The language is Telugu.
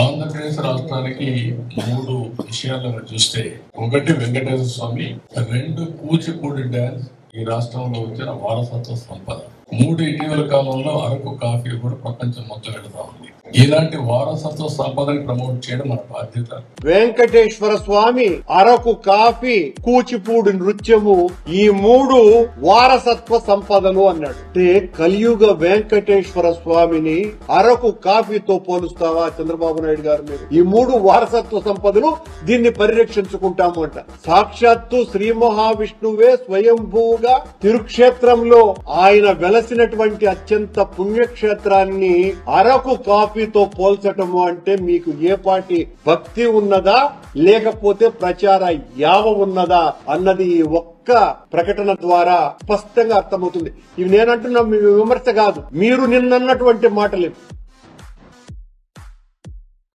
ఆంధ్రప్రదేశ్ రాష్ట్రానికి 3 విషయాలను చూస్తే, ఒకటి వెంకటేశ్వర స్వామి, 2 కూచిపూడి డ్యాన్స్ ఈ రాష్ట్రంలో వచ్చిన వారసత్వ సంపద, 3 ఇటీవల కాలంలో అరకు కాఫీ కూడా ప్రపంచం మొత్తం వెళుతా ఉంది. ఇలాంటి వారసత్వ సంపదని ప్రమోట్ చేయడం మన బాధ్యత. వెంకటేశ్వర స్వామి, అరకు కాఫీ, కూచిపూడి నృత్యము, ఈ 3 వారసత్వ సంపదలు అన్నాడు. అంటే కలియుగ వెంకటేశ్వర స్వామిని అరకు కాఫీతో పోలుస్తావా చంద్రబాబు నాయుడు గారు? మీరు ఈ 3 వారసత్వ సంపదలు, దీన్ని పరిరక్షించుకుంటాము అంట. సాక్షాత్తు శ్రీ మహావిష్ణువే స్వయంభూగా తిరుక్షేత్రంలో ఆయన వెలసినటువంటి అత్యంత పుణ్యక్షేత్రాన్ని అరకు కాఫీతో పోల్చటము అంటే మీకు ఏ పాటి భక్తి ఉన్నదా, లేకపోతే ప్రచార యావ ఉన్నదా అన్నది ఒక్క ప్రకటన ద్వారా స్పష్టంగా అర్థమవుతుంది. ఇవి నేనంటున్నా మీ విమర్శ కాదు, మీరు నిన్నన్నటువంటి మాటలు.